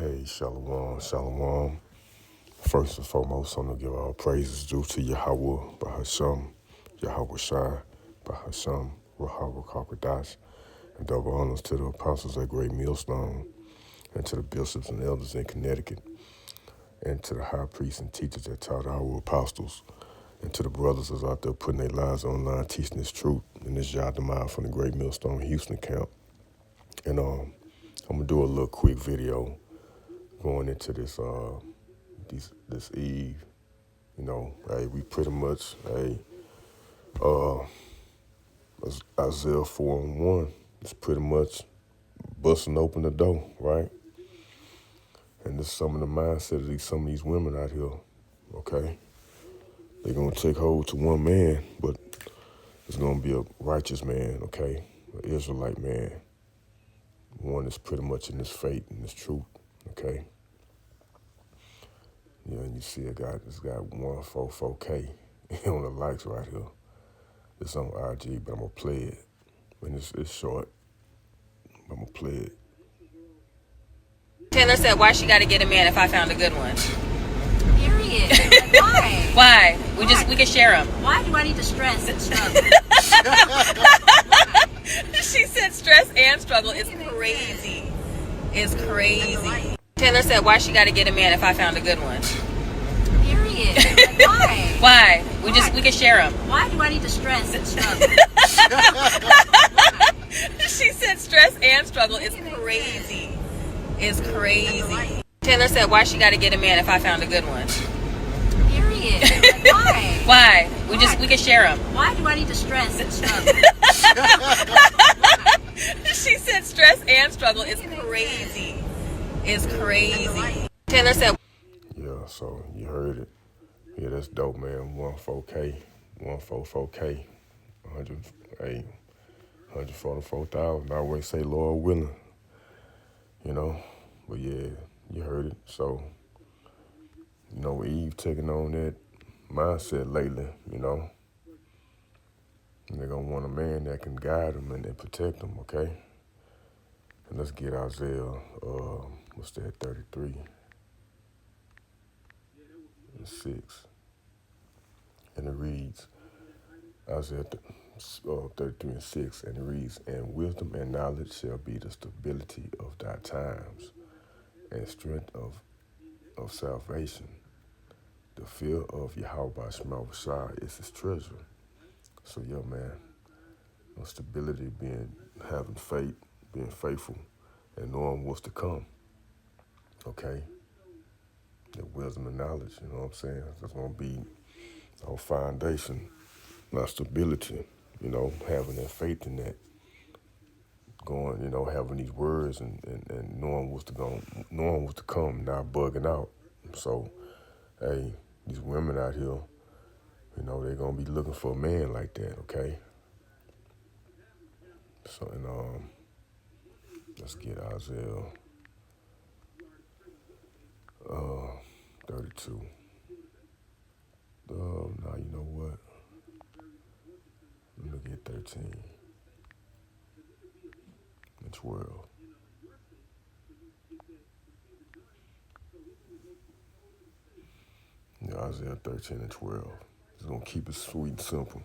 Hey, Shalom, Shalom. First and foremost, I'm going to give all praises due to Yahweh, Bahasham, Yahweh Shai, Bahasham, Rahawah Kakwadash, and double honors to the apostles at Great Millstone, and to the bishops and elders in Connecticut, and to the high priests and teachers that taught our apostles, and to the brothers that's out there putting their lives online, teaching this truth, and this Yadamah from the Great Millstone Houston camp. And I'm going to do a little quick video going into this Eve. Hey, we pretty much, Isaiah 4:1, it's pretty much busting open the door, right? And this is some of the mindset of some of these women out here, okay? They're going to take hold to one man, but it's going to be a righteous man, okay? An Israelite man. One that's pretty much in this faith and this truth, okay? Yeah, and you see it's got 144K on the likes right here. It's on IG, but I'm going to play it. And it's short. I'm going to play it. Taylor said, why she got to get a man if I found a good one? Period. Why? Why? We can share them. Why do I need to stress and struggle? She said stress and struggle is crazy. It's crazy. Taylor said, why she got to get a man if I found a good one? Period. Why? Why? We can share them. Why do I need to stress and struggle? She said stress and struggle is crazy. It's crazy. Taylor said, why she got to get a man if I found a good one? Period. Why? Why? We can share them. Why do I need to stress and struggle? She said stress and struggle is crazy. It's crazy. Taylor said. Yeah, so you heard it. Yeah, that's dope, man. 144K, 144K, 144,000. I always say, Lord willing, But yeah, you heard it. So, Eve taking on that mindset lately, And they're going to want a man that can guide them and protect them, okay? And let's get Isaiah, 33 and 6. And it reads, Isaiah 33 and 6, and it reads, and wisdom and knowledge shall be the stability of thy times, and strength of salvation. The fear of Yahweh Shema Shai is his treasure. So yeah, man, stability, having faith, being faithful, and knowing what's to come. Okay? The wisdom and knowledge, you know what I'm saying? That's gonna be our foundation, our stability, having that faith in that. Going, having these words and knowing what's to come, not bugging out. So, hey, these women out here, they're gonna be looking for a man like that, okay? So, and let's get Isaiah 32. Now you know what? Let me get 13 and 12. Yeah, Isaiah 13 and 12. It's gonna keep it sweet and simple.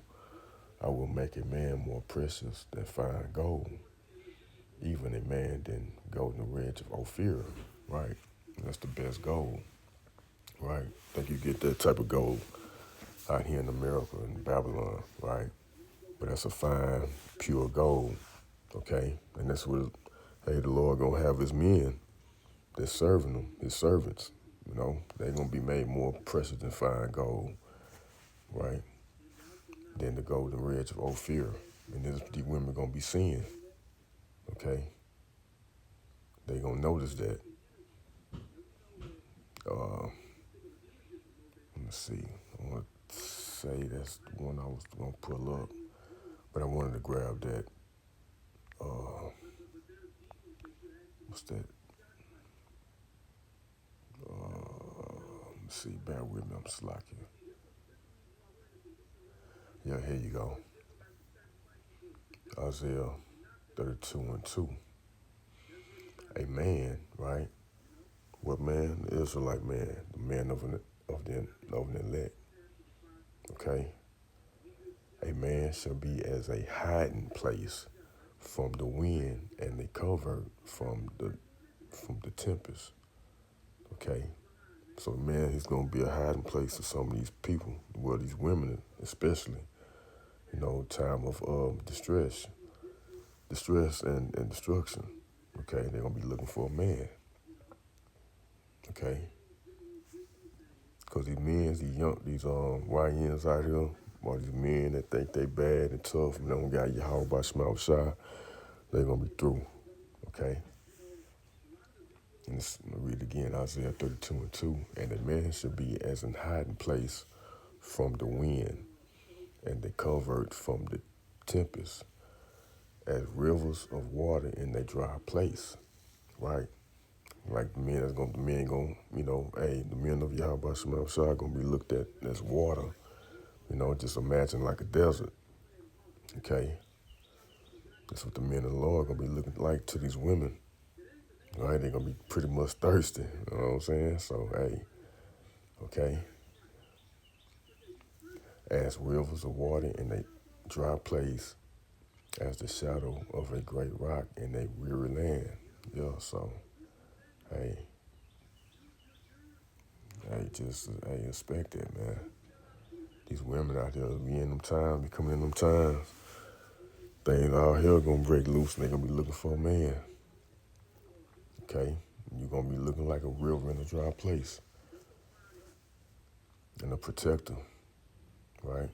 I will make a man more precious than fine gold, even a man than golden wedge of Ophir, right? That's the best gold, right? Think you get that type of gold out here in America, in Babylon, right? But that's a fine, pure gold, okay? And that's what, the Lord gonna have his men that's serving him, his servants, they're gonna be made more precious than fine gold, right? Than the golden wedge of Ophir. And these women gonna be seeing, okay? They gonna notice that. Let me see. I want to say that's the one I was gonna pull up, but I wanted to grab that. What's that? Let me see. Bear with me. I'm slacking. Yeah, here you go. Isaiah 32 and 2. A man, right, man, the Israelite man, the man of the elect. Okay? A man shall be as a hiding place from the wind and a covert from the tempest. Okay? So man, he's gonna be a hiding place to some of these people, well, these women especially, time of distress and destruction. Okay, they're gonna be looking for a man. Okay, because these YNs out here, all these men that think they bad and tough and don't got Yahweh Shema Shai, they're gonna be through. Okay. And read again, Isaiah 32:2. And a man should be as an hiding place from the wind, and the covert from the tempest, as rivers of water in a dry place. Right? Like the men the men of Yahweh Shema Shai gonna be looked at as water. Just imagine like a desert. Okay? That's what the men of the Lord gonna be looking like to these women. Right? They're gonna be pretty much thirsty. You know what I'm saying? So hey, okay. As rivers of water in a dry place, as the shadow of a great rock in a weary land. Yeah, so hey, expect that, man. These women out there be coming in them times. Things out here gonna break loose and they gonna be looking for a man. Okay? You're gonna be looking like a river in a dry place. And a protector. Right?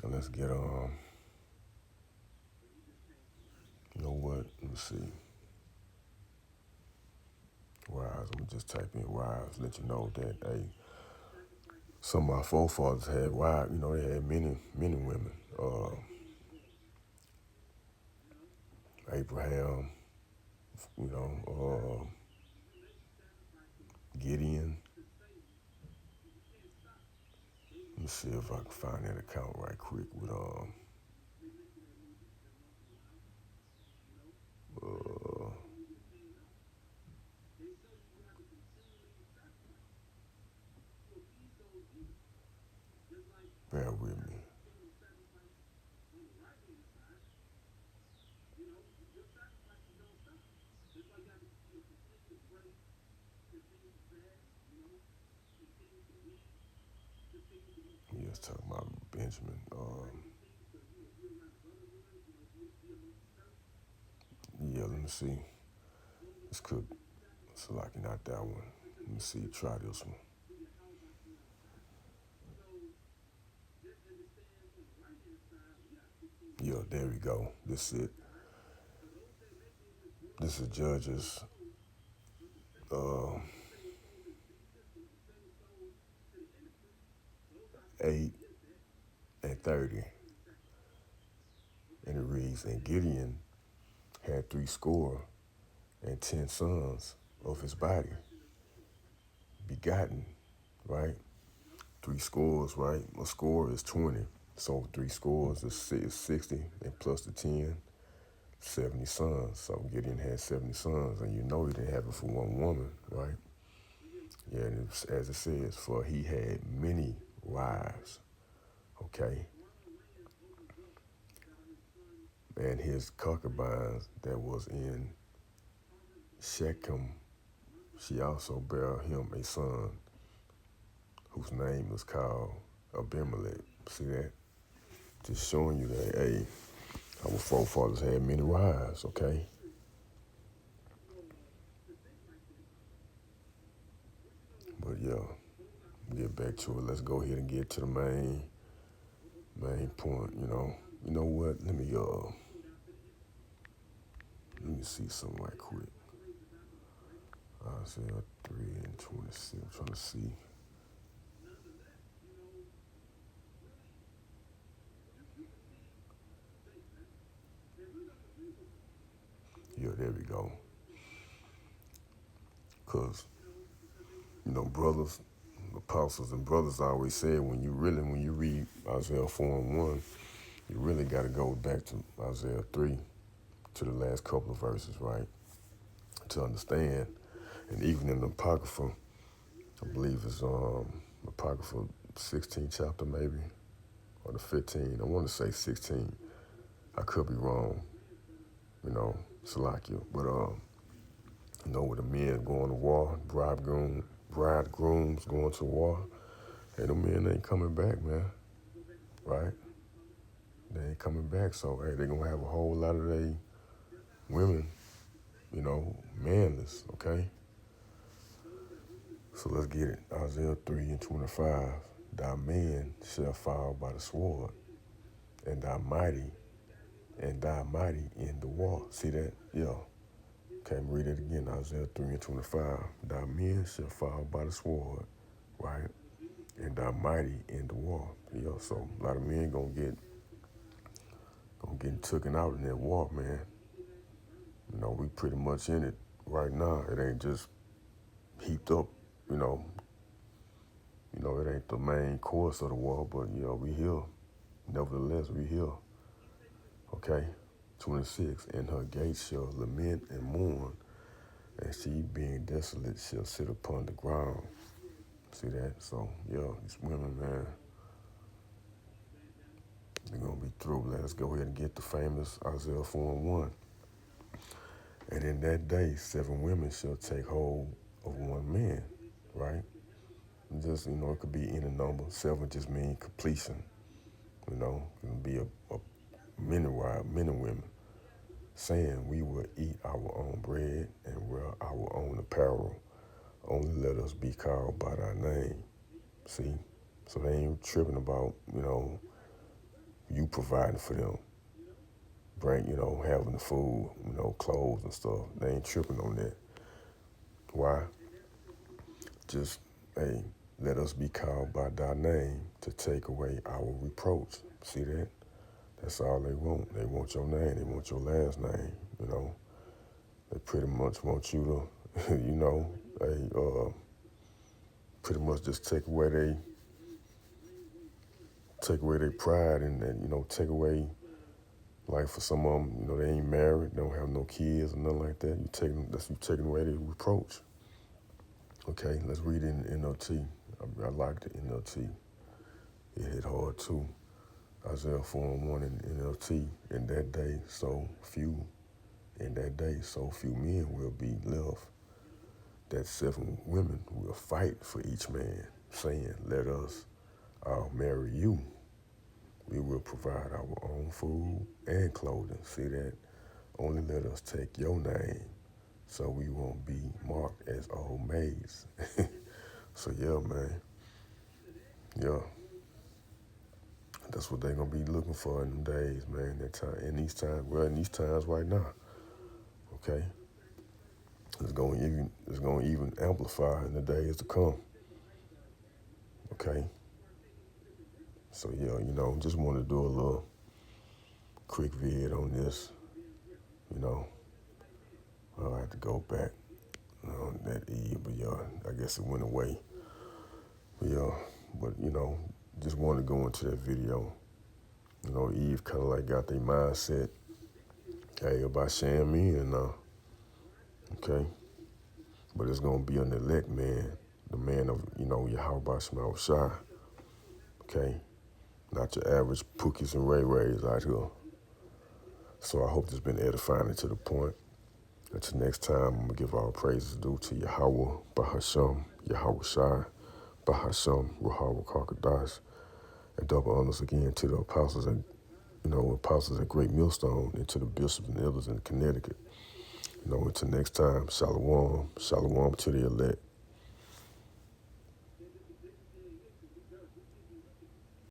And let's get you know what? Let me see. Rise. Let me just type in rise. Let you know that some of our forefathers had wives. They had many women. Abraham. Gideon. Let me see if I can find that account right quick with bear with me. Let's talk about Benjamin. Let me see. This could select not that one. Let me see. Try this one. Yeah, there we go. This is it. This is Judges 8:30. And it reads, and Gideon had 70 sons of his body, begotten, right? 70, right? A score is 20. So 70 is 60, and plus the 10, 70 sons. So Gideon had 70 sons, and he didn't have it for one woman, right? Yeah, and as it says, for he had many wives, okay? And his concubines that was in Shechem, she also bare him a son, whose name was called Abimelech. See that? Just showing you that, our forefathers had many wives, okay? But yeah, get back to it. Let's go ahead and get to the main point, You know what? Let me see something right quick. Isaiah 3:26. I'm trying to see. Yeah, there we go. Because, brothers, apostles and brothers always said when you read Isaiah 4:1, you really got to go back to Isaiah 3 to the last couple of verses, right? To understand. And even in the Apocrypha, I believe it's Apocrypha 16th chapter maybe, or the 15. I want to say 16. I could be wrong, Salakia. But with the men going to war, bridegrooms going to war, hey, them men ain't coming back, man. Right? They ain't coming back. So hey, they're gonna have a whole lot of they women, manless, okay? So let's get it. Isaiah 3:25. Thy man shall fall by the sword, and thy mighty in the war. See that? Yeah. Okay, read it again. Isaiah 3:25. Thy men shall fall by the sword, right? And thy mighty in the war. Yeah, so a lot of men gonna get taken out in that war, man. We pretty much in it right now. It ain't just heaped up, it ain't the main course of the war, but we here. Nevertheless, we here. Okay, 26. And her gates shall lament and mourn, and she being desolate shall sit upon the ground. See that? So these women, man, they're gonna be through. Let's go ahead and get the famous Isaiah 4:1. And in that day, 7 women shall take hold of one man, right? Just, it could be any number. 7 just mean completion. It can be a men and women, saying, we will eat our own bread and wear our own apparel. Only let us be called by thy name. See? So they ain't tripping about, you providing for them. Having the food, clothes and stuff. They ain't tripping on that. Why? Just, hey, let us be called by thy name to take away our reproach. See that? That's all they want. They want your name. They want your last name, They pretty much want you to, pretty much just take away their pride and take away, like for some of them, they ain't married, don't have no kids or nothing like that. You taking away their reproach. Okay, let's read it in NLT. I like the NLT. It hit hard too. Isaiah 4:1 in NLT. In that day, so few men will be left, that 7 women will fight for each man, saying, let us all marry you. We will provide our own food and clothing. See that? Only let us take your name, so we won't be marked as old maids. So man. Yeah. That's what they're gonna be looking for in them days, man. In these times right now. Okay? It's gonna even amplify in the days to come. Okay? So just want to do a little quick vid on this. I have to go back on that Eve, but I guess it went away. But just want to go into that video. Eve kind of like got their mindset, hey, about sharing me and okay, but it's gonna be an elect man, the man of Yahweh Shema Shai. Okay, not your average Pookies and Ray Rays out here. So I hope this has been edifying and to the point. Until next time, I'm gonna give all praises due to Yahweh Bahasham, Yahweh Shai, Bahasham, Ruhawa Karkadash, and double honors again to the apostles and apostles at Great Millstone, and to the bishops and elders in Connecticut. Until next time, shalom, shalom to the elect.